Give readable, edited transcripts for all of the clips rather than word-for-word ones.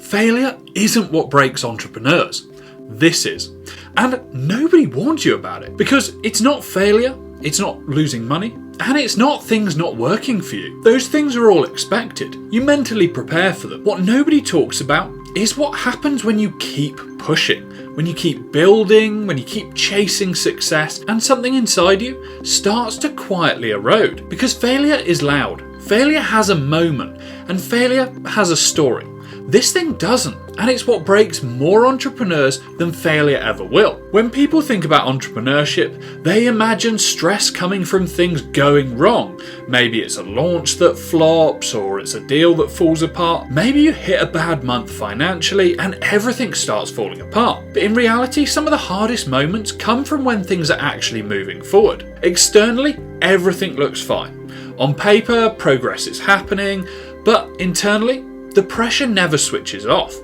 Failure isn't what breaks entrepreneurs. This is. And nobody warned you about it, because it's not failure, it's not losing money, and it's not things not working for you. Those things are all expected. You mentally prepare for them. What nobody talks about is what happens when you keep pushing, when you keep building, when you keep chasing success, and something inside you starts to quietly erode. Because failure is loud. Failure has a moment, and failure has a story. This thing doesn't, and it's what breaks more entrepreneurs than failure ever will. When people think about entrepreneurship, they imagine stress coming from things going wrong. Maybe it's a launch that flops, or it's a deal that falls apart. Maybe you hit a bad month financially and everything starts falling apart. But in reality, some of the hardest moments come from when things are actually moving forward. Externally, everything looks fine. On paper, progress is happening, but internally, the pressure never switches off.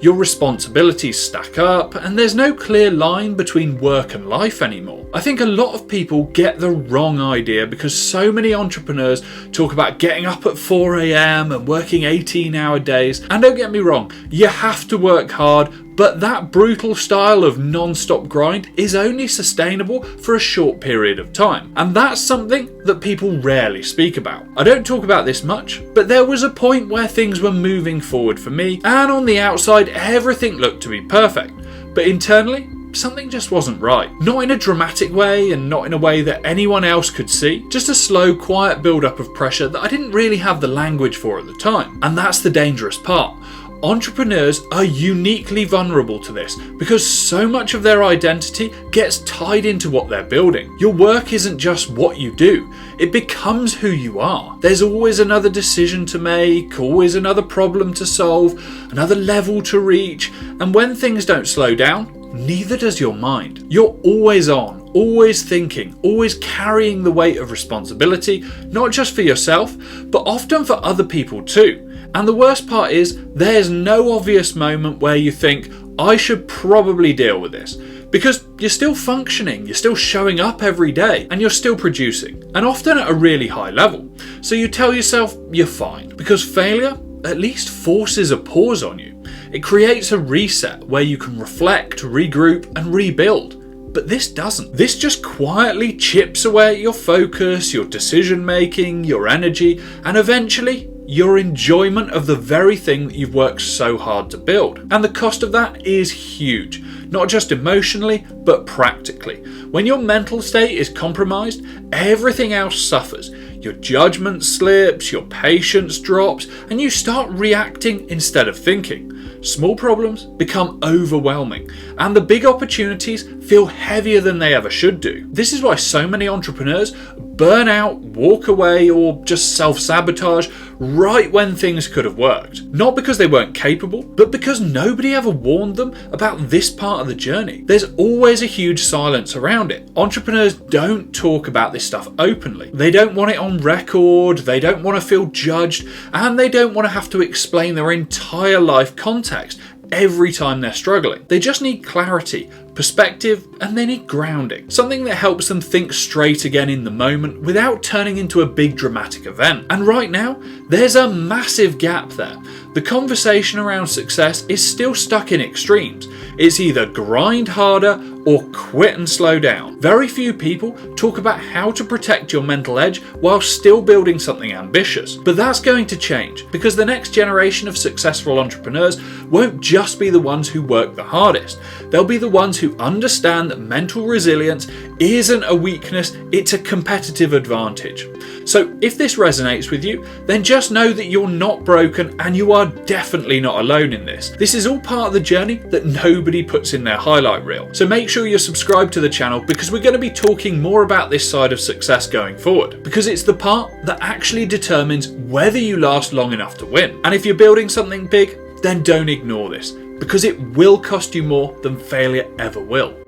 Your responsibilities stack up, and there's no clear line between work and life anymore. I think a lot of people get the wrong idea because so many entrepreneurs talk about getting up at 4 a.m. and working 18-hour days. And don't get me wrong, you have to work hard, but that brutal style of non-stop grind is only sustainable for a short period of time. And that's something that people rarely speak about. I don't talk about this much, but there was a point where things were moving forward for me, and on the outside everything looked to be perfect. But internally, something just wasn't right. Not in a dramatic way, and not in a way that anyone else could see. Just a slow, quiet build-up of pressure that I didn't really have the language for at the time. And that's the dangerous part. Entrepreneurs are uniquely vulnerable to this because so much of their identity gets tied into what they're building. Your work isn't just what you do, it becomes who you are. There's always another decision to make, always another problem to solve, another level to reach, and when things don't slow down, neither does your mind. You're always on, always thinking, always carrying the weight of responsibility, not just for yourself, but often for other people too. And the worst part is, there's no obvious moment where you think, I should probably deal with this. Because you're still functioning, you're still showing up every day, and you're still producing. And often at a really high level. So you tell yourself you're fine. Because failure at least forces a pause on you. It creates a reset where you can reflect, regroup, and rebuild. But this doesn't. This just quietly chips away at your focus, your decision making, your energy, and eventually your enjoyment of the very thing that you've worked so hard to build. And the cost of that is huge, not just emotionally, but practically. When your mental state is compromised, everything else suffers. Your judgment slips, your patience drops, and you start reacting instead of thinking. Small problems become overwhelming, and the big opportunities feel heavier than they ever should do. This is why so many entrepreneurs burn out, walk away, or just self-sabotage right when things could have worked. Not because they weren't capable, but because nobody ever warned them about this part of the journey. There's always a huge silence around it. Entrepreneurs don't talk about this stuff openly. They don't want it on record, they don't want to feel judged, and they don't want to have to explain their entire life context every time they're struggling. They just need clarity, perspective, and they need grounding. Something that helps them think straight again in the moment without turning into a big dramatic event. And right now, there's a massive gap there. The conversation around success is still stuck in extremes. It's either grind harder or quit and slow down. Very few people talk about how to protect your mental edge while still building something ambitious. But that's going to change because the next generation of successful entrepreneurs won't just be the ones who work the hardest. They'll be the ones who understand that mental resilience isn't a weakness, it's a competitive advantage. So if this resonates with you, then just know that you're not broken and you are definitely not alone in this. This is all part of the journey that nobody puts in their highlight reel. So make sure you're subscribed to the channel because we're going to be talking more about this side of success going forward. Because it's the part that actually determines whether you last long enough to win. And if you're building something big, then don't ignore this because it will cost you more than failure ever will.